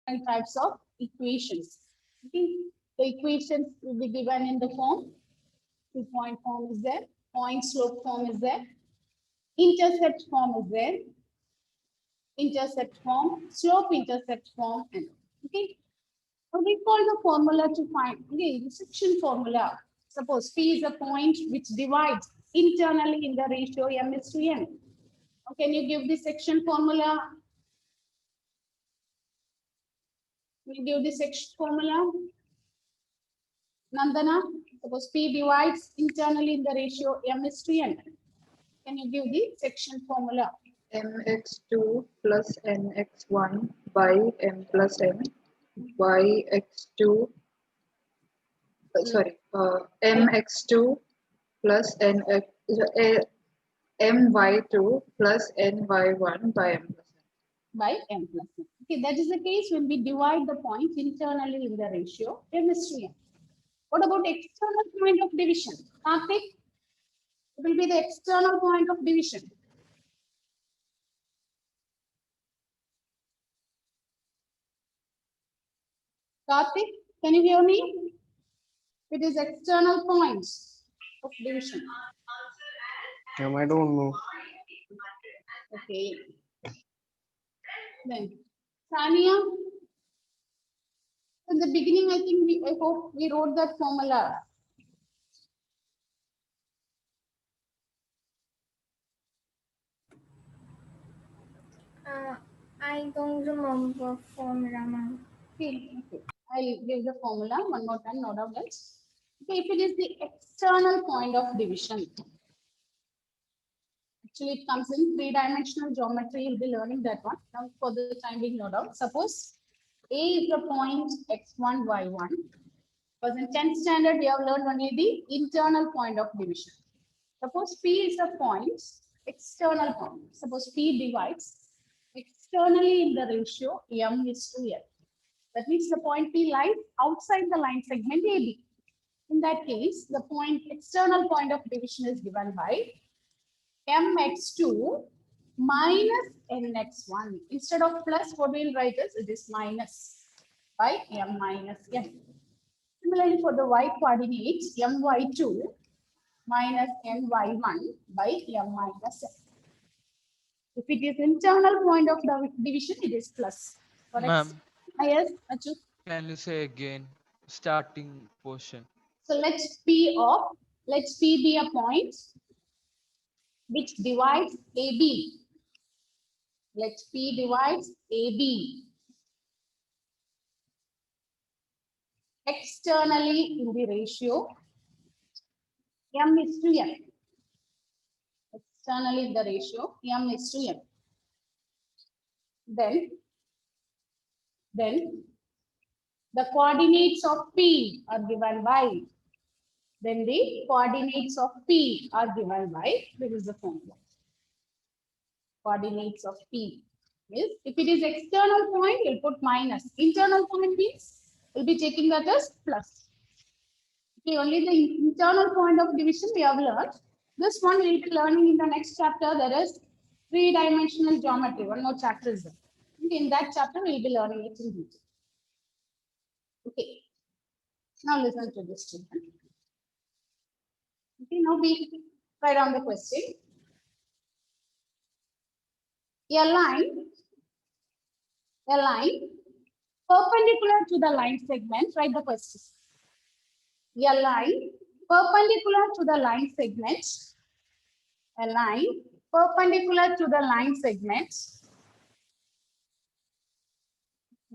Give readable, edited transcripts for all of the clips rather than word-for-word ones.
different types of equations. Okay. The equations will be given in the form, 2-point form is there, point slope form is there, intercept form is there, intercept form, slope intercept form, and okay. So we call the formula to find, okay, the section formula. Suppose P is a point which divides internally in the ratio M is to N. Now, can you give the section formula? Can you give the section formula? Nandana, suppose P divides internally in the ratio M is to N. Can you give the section formula? mx2 plus nx1 by m plus n by x2 mx2 plus my2 plus ny1 by m plus n. By M plus N. Okay, that is the case when we divide the points internally in the ratio M is to N. What about external point of division? Karthik, it will be the external point of division. Karthik, can you hear me? It is external points of division. I don't know. Okay. Then, Sania, in the beginning, I hope we wrote that formula. I don't remember formula, ma'am. Okay. I'll give the formula one more time, no doubt else. Okay, if it is the external point of division, actually it comes in three-dimensional geometry, you'll be learning that one. Now for the time being, no doubt. Suppose A is the point x1, y1. Because in 10th standard, we have learned only the internal point of division. Suppose P is a point, external point. Suppose P divides externally in the ratio M is to N. That means the point P lies outside the line segment AB. In that case, the point external point of division is given by mx2 minus nx1. Instead of plus, what we'll write is it is minus by m minus n. Similarly, for the y coordinates, my2 minus ny1 by m minus n. If it is internal point of the division, it is plus. Ma'am, Yes, Achu. can you say again starting portion? So let's P be a point which divides AB. Let P divides AB externally in the ratio M is to N. Externally in the ratio M is to N. Then the coordinates of P are given by. Then the coordinates of P are given by. This is the formula. Coordinates of P is, if it is external point, you'll put minus. Internal point means we'll be taking that as plus. Okay, only the internal point of division we have learned. This one we'll be learning in the next chapter. There is three-dimensional geometry. One more chapter is there. Okay, in that chapter, we'll be learning it in detail. Okay. Now listen to this statement. Okay, now we write down the question. A line perpendicular to the line segment, write the question. A line perpendicular to the line segment, a line perpendicular to the line segment,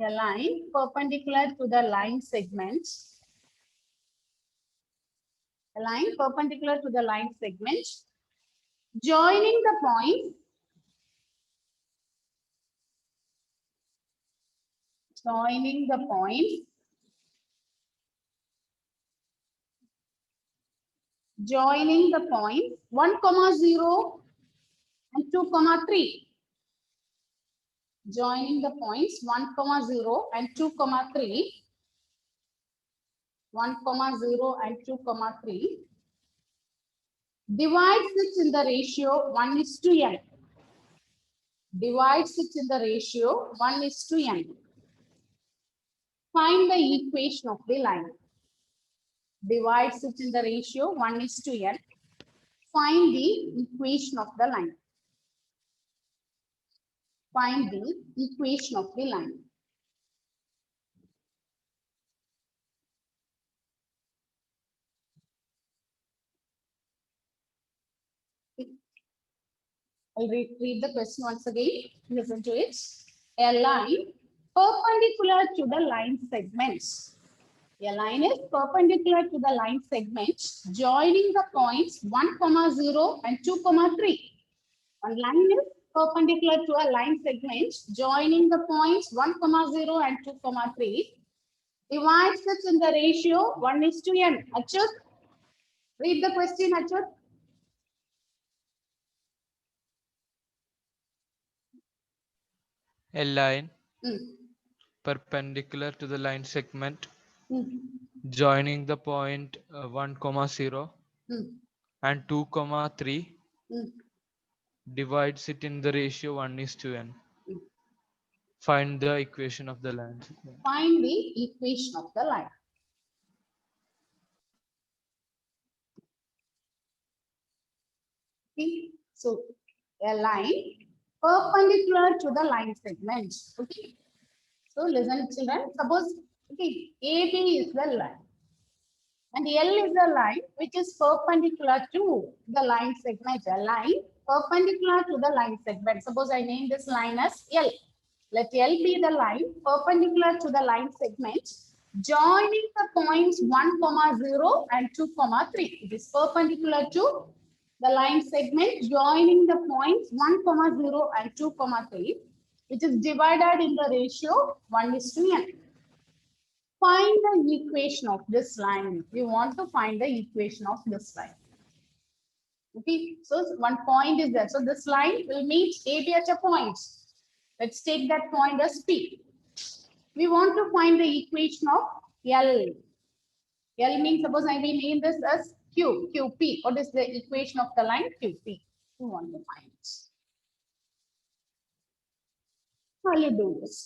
a line perpendicular to the line segment, a line perpendicular to the line segment, joining the point, joining the point, joining the point 1, 0 and 2, 3. Joining the points 1, 0 and 2, 3. 1, 0 and 2, 3. Divides it in the ratio 1 is to n. Divides it in the ratio 1 is to n. Find the equation of the line. Divides it in the ratio 1:n. Find the equation of the line. Find the equation of the line. I'll read the question once again. Listen to it. A line perpendicular to the line segments. A line is perpendicular to the line segment joining the points 1, 0 and 2, 3. One line is perpendicular to a line segment joining the points 1, 0 and 2, 3. Divides it in the ratio 1:n. Achyut, read the question, Achyut. A line Hmm. perpendicular to the line segment Hmm. joining the point 1, 0 Hmm. and 2, 3 Hmm. divides it in the ratio 1:n. Hmm. Find the equation of the line segment. Find the equation of the line. Okay. So a line perpendicular to the line segment. Okay. So listen, children. Suppose okay, AB is the line. And L is a line which is perpendicular to the line segment. A line perpendicular to the line segment. Suppose I name this line as L. Let L be the line perpendicular to the line segment joining the points 1, 0 and 2, 3. It is perpendicular to the line segment joining the points 1, 0 and 2, 3, which is divided in the ratio 1:n. Find the equation of this line. We want to find the equation of this line. Okay, so one point is there. So this line will meet AB at a point. Let's take that point as P. We want to find the equation of L. L means, suppose I will name this as Q, QP. What is the equation of the line? QP. We want to find it. How you do this?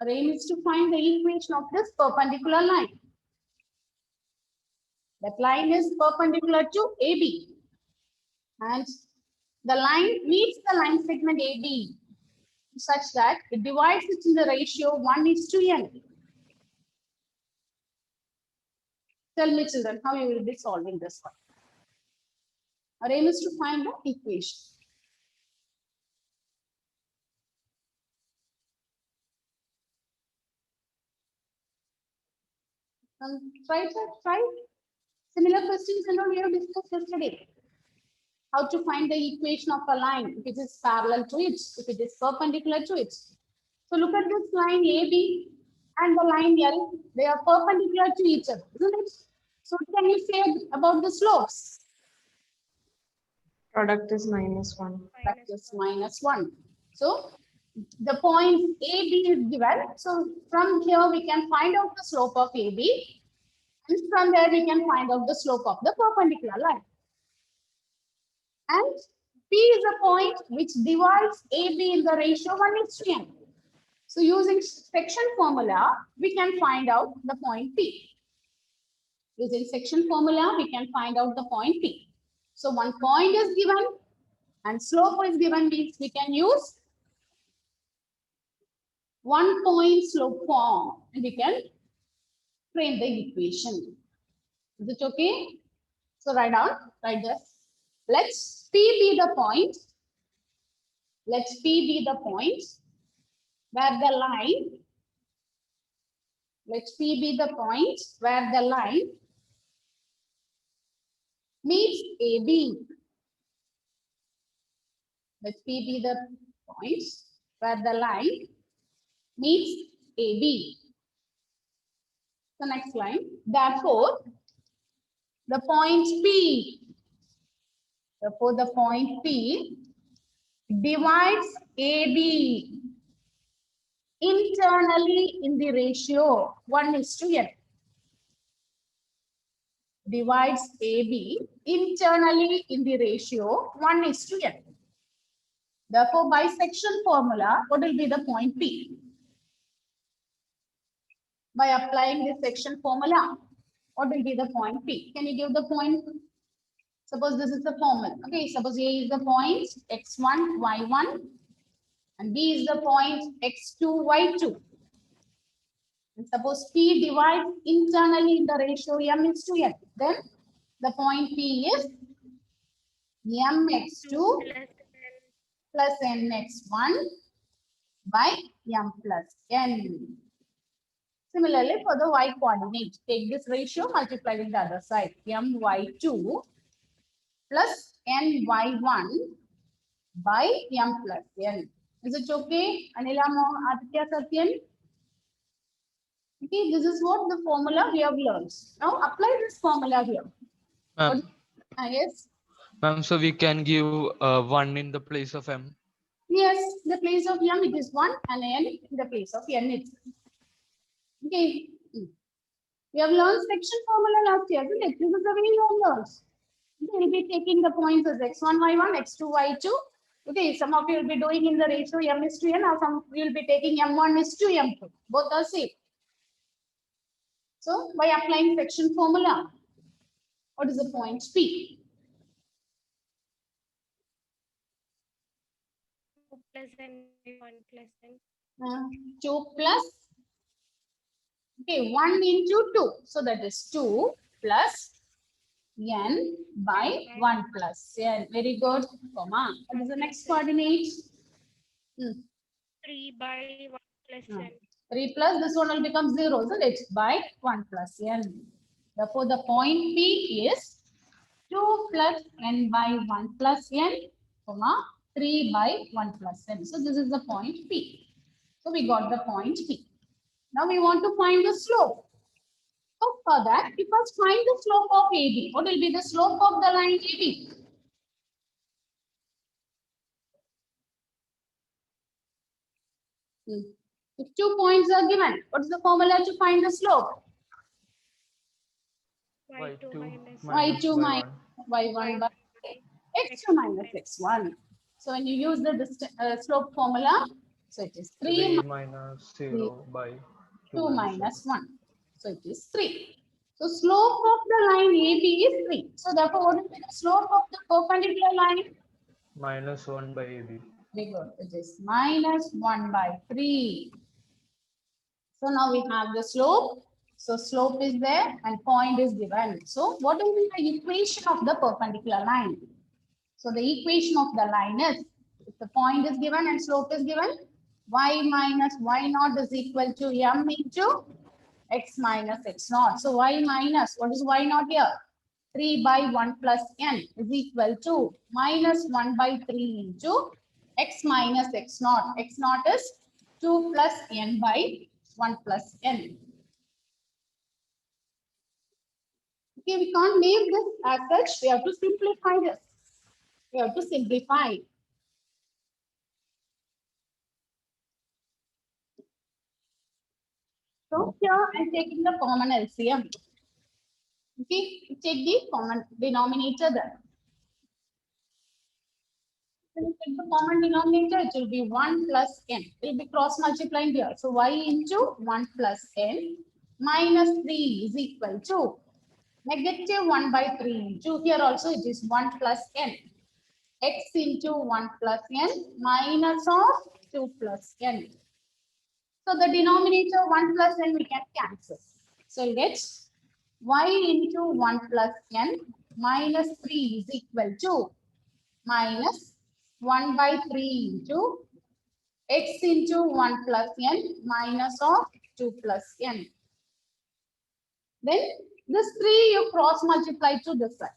Our aim is to find the equation of this perpendicular line. That line is perpendicular to AB. And the line meets the line segment AB such that it divides it in the ratio 1:n. Tell me, children, how you will be solving this one. Our aim is to find the equation. Try. Similar questions and all we have discussed yesterday. How to find the equation of a line if it is parallel to it, if it is perpendicular to it. So look at this line AB and the line L. They are perpendicular to each other, isn't it? So what can you say about the slopes? Product is -1. That is -1. So the point AB is given. So from here we can find out the slope of AB. And from there we can find out the slope of the perpendicular line. And P is a point which divides AB in the ratio 1:n. So using section formula, we can find out the point P. Using section formula, we can find out the point P. So one point is given and slope is given means we can use one point slope form and we can frame the equation. Is it okay? So write this. Let's P be the point. Let's P be the point where the line. Let's P be the point where the line meets AB. Let P be the point where the line meets AB. The next line. Therefore, the point P divides AB internally in the ratio 1:n. Divides AB internally in the ratio 1:n. Therefore, by section formula, what will be the point P? by applying this section formula, what will be the point P? Can you give the point? Suppose this is the formula. Okay, suppose A is the point x1, y1, and B is the point x2, y2. And suppose P divides internally in the ratio m is to n. Then the point P is mx2 plus nx1 by m plus n. Similarly, for the y coordinate, take this ratio, multiply with the other side. My2 plus ny1 by m plus n. Is it okay? Anila, Aditya, Satyan? Okay, this is what the formula we have learned. Now apply this formula here. Ma'am, Yes. ma'am, so we can give 1 in the place of m. Yes, the place of m it is 1 and n in the place of n it's. Okay. We have learned section formula last year. Isn't it? This is the way you have learned. We will be taking the points as x1, y1, x2, y2. Okay, some of you will be doing in the ratio m is to n, or some you will be taking m1 is to m2. Both are same. So by applying section formula, what is the point P? Plus n, 1 plus n. 2 plus, okay, 1 into 2. So that is 2 plus n by 1 plus n. Very good, comma. What is the next coordinate? 3 by 1 plus n. 3 plus, this one will become 0, isn't it? By 1 plus n. Therefore, the point P is 2 plus n by 1 plus n, comma, 3 by 1 plus n. So this is the point P. So we got the point P. Now we want to find the slope. So for that, we first find the slope of AB. What will be the slope of the line AB? If 2 points are given, what is the formula to find the slope? y2 minus y2 minus y1 by x2 minus x1. So when you use the slope formula, so it is 3 minus 0 by 2 minus 1. So it is 3. So slope of the line AB is 3. So therefore, what will be the slope of the perpendicular line? minus 1 by AB. Very good. It is minus 1 by 3. So now we have the slope. So slope is there and point is given. So what will be the equation of the perpendicular line? So the equation of the line is, if the point is given and slope is given, y minus y naught is equal to m into x minus x naught. So y minus, what is y naught here? 3 by 1 plus n is equal to minus 1 by 3 into x minus x naught. X naught is 2 plus n by 1 plus n. Okay, we can't leave this as such. We have to simplify this. We have to simplify. So here I'm taking the common LCM. Okay, take the common denominator there. When you take the common denominator, it will be 1 plus n. It will be cross multiplying here. So y into 1 plus n minus 3 is equal to negative 1 by 3 into, here also it is 1 plus n. X into 1 plus n minus of 2 plus n. So the denominator 1 plus n we can cancel. So you get y into 1 plus n minus 3 is equal to minus 1 by 3 into x into 1 plus n minus of 2 plus n. Then this 3 you cross multiply to this side.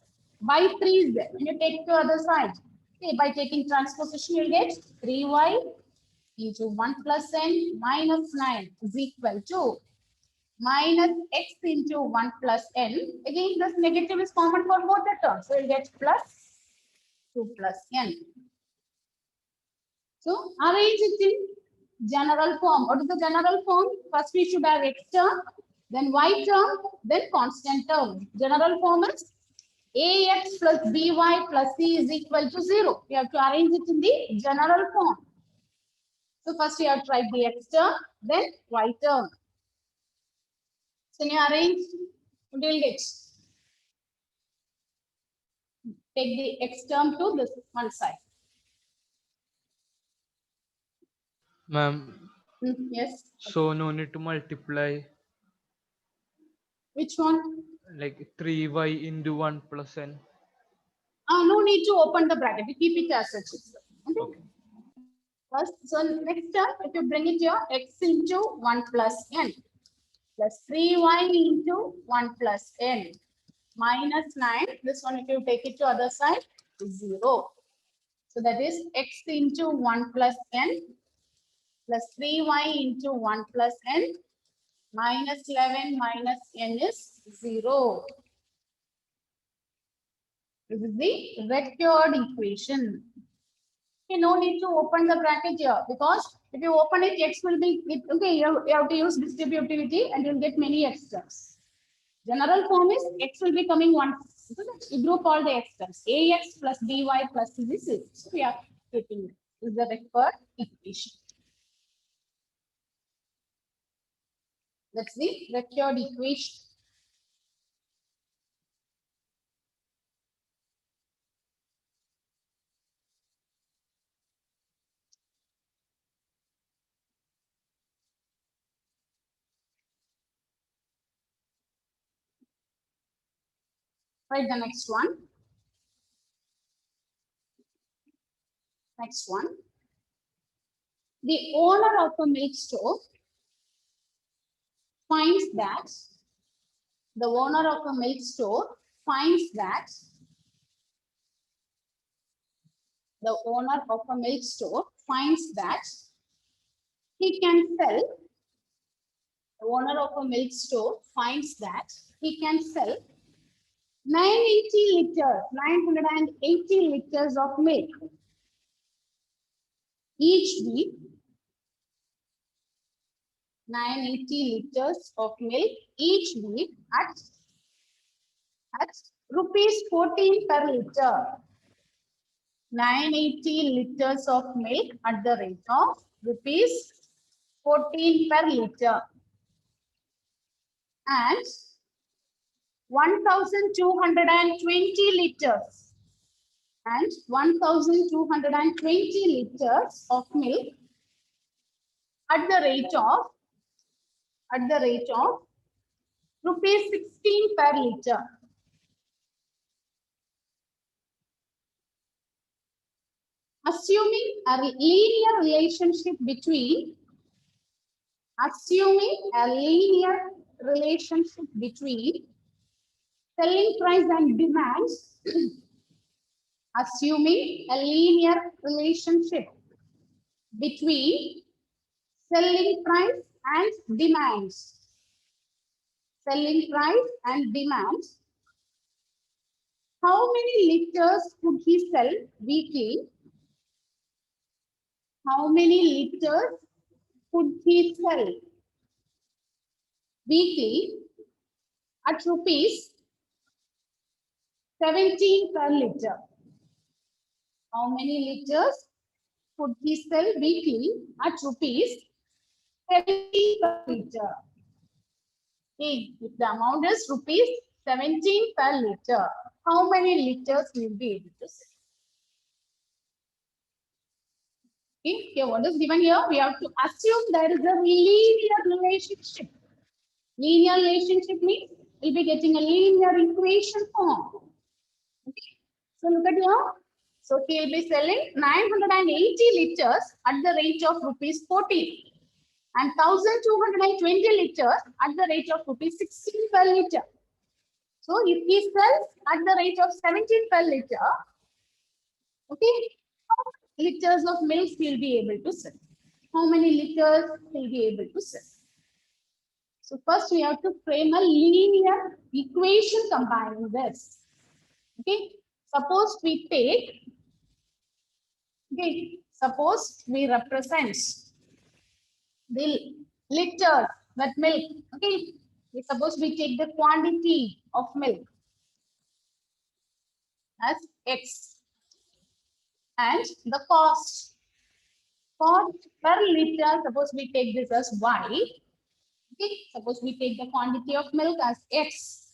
By 3 is there. When you take to other side, okay, by taking transposition, you'll get 3y into 1 plus n minus 9 is equal to minus x into 1 plus n. Again, this negative is common for both the terms. So you'll get plus 2 plus n. So arrange it in general form. What is the general form? First we should have x term, then y term, then constant term. General form is ax plus by plus c is equal to 0. You have to arrange it in the general form. So first you have to write the x term, then y term. So you arrange, what you'll get? Take the x term to this one side. Ma'am, Yes. so no need to multiply Which one? like 3y into 1 plus n. No need to open the bracket. You keep it as such. Okay. Okay. First, so next term, if you bring it here, x into 1 plus n plus 3y into 1 plus n minus 9. This one, if you take it to other side, is 0. So that is x into 1 plus n plus 3y into 1 plus n minus 11 minus n is 0. This is the recurred equation. Okay, no need to open the bracket here because if you open it, x will be, okay, you have to use distributivity and you'll get many x terms. General form is x will be coming one. You group all the x terms. Ax plus by plus c is 0. So we are keeping it. This is the recurred equation. That's the recurred equation. Write the next one. Next one. The owner of a milk store finds that the owner of a milk store finds that the owner of a milk store finds that he can sell. The owner of a milk store finds that he can sell 980 liters of milk each week. 980 liters of milk each week at rupees 14 per liter. 980 liters of milk at the rate of rupees 14 per liter. And 1,220 liters and 1,220 liters of milk at the rate of rupees 16 per liter. Assuming a linear relationship between selling price and demand, assuming a linear relationship between selling price and demand, how many liters could he sell weekly? How many liters could he sell weekly at rupees 17 per liter? How many liters could he sell weekly at rupees 17 per liter? Okay, if the amount is rupees 17 per liter, how many liters will be able to sell? Okay, what is given here? We have to assume there is a linear relationship. Linear relationship means we'll be getting a linear equation form. Okay, so look at here. So he will be selling 980 liters at the rate of rupees 14 and 1,220 liters at the rate of rupees 16 per liter. So if he sells at the rate of 17 per liter, okay, how many liters of milk he will be able to sell? How many liters he will be able to sell? So first we have to frame a linear equation combining this. Okay, suppose we take, okay, suppose we represent the liters, that milk, okay, suppose we take the quantity of milk as X and the cost per liter, suppose we take this as Y. Okay, suppose we take the quantity of milk as X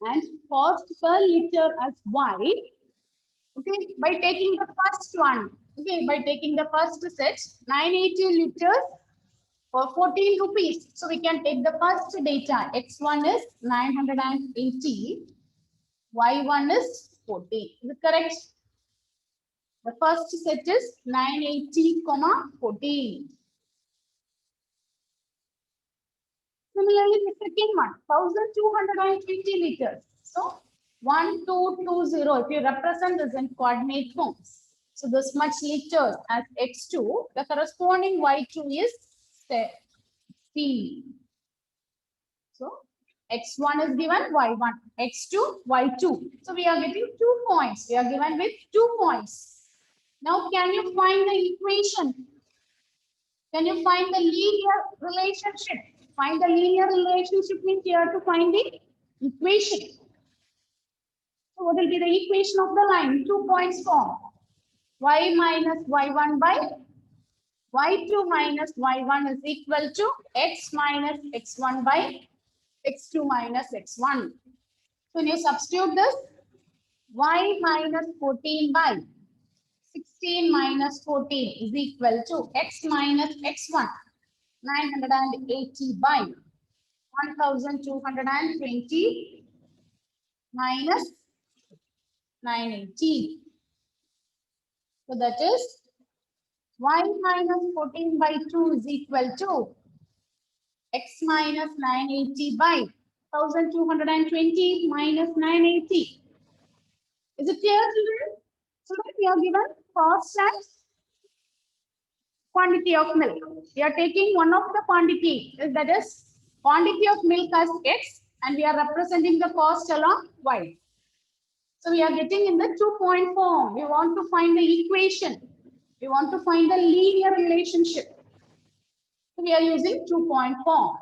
and cost per liter as Y. Okay, by taking the first one, okay, by taking the first set, 980 liters for 14 rupees. So we can take the first data. X1 is 980, Y1 is 14. Is it correct? The first set is 980, 14. Similarly, the second one, 1220 liters. So 1220, if you represent this in coordinate forms. So this much liters as X2, the corresponding Y2 is C. So X1 is given, Y1, X2, Y2. So we are getting 2 points. We are given with 2 points. Now can you find the equation? Can you find the linear relationship? Find the linear relationship means you have to find the equation. So what will be the equation of the line? 2 points form. Y minus Y1 by Y2 minus Y1 is equal to X minus X1 by X2 minus X1. So when you substitute this, Y minus 14 by 16 minus 14 is equal to X minus X1, 980 by 1220 minus 980. So that is Y minus 14 by 2 is equal to X minus 980 by 1220 minus 980. Is it clear, children? So that we are given cost and quantity of milk. We are taking one of the quantity, that is quantity of milk as X, and we are representing the cost along Y. So we are getting in the 2-point form. We want to find the equation. We want to find the linear relationship. So we are using 2-point form.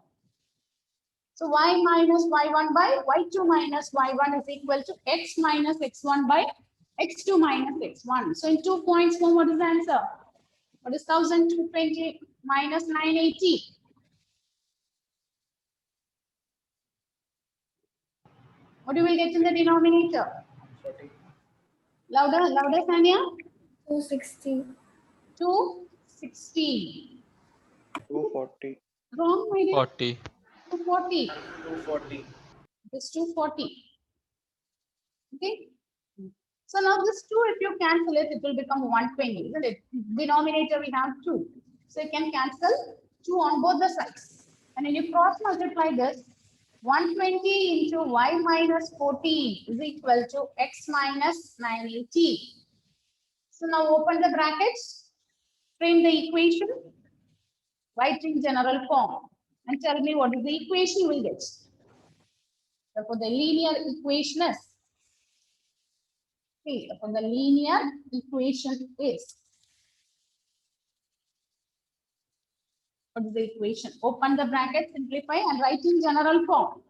So Y minus Y1 by Y2 minus Y1 is equal to X minus X1 by X2 minus X1. So in 2 points form, what is the answer? What is 1220 minus 980? What you will get in the denominator? Louder, louder, Sanya. 260. 260. 240. Wrong, my dear. 40. 240. 240. It's 240. Okay. So now this 2, if you cancel it, it will become 120, isn't it? Denominator we have 2. So you can cancel 2 on both the sides. And when you cross multiply this, 120 into Y minus 14 is equal to X minus 980. So now open the brackets, frame the equation, write in general form, and tell me what is the equation you will get. Therefore, the linear equation is, okay, therefore the linear equation is, what is the equation? Open the bracket, simplify, and write in general form.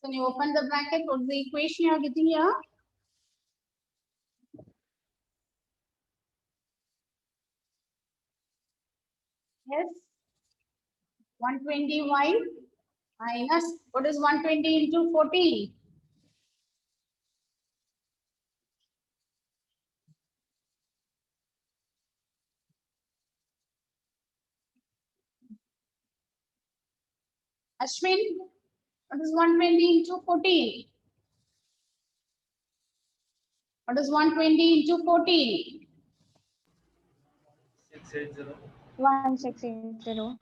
So when you open the bracket, what is the equation you are getting here? Yes. 120y minus, what is 120 into 40? Ashwin, what is 120 into 40? What is 120 into 40? 680. 1680.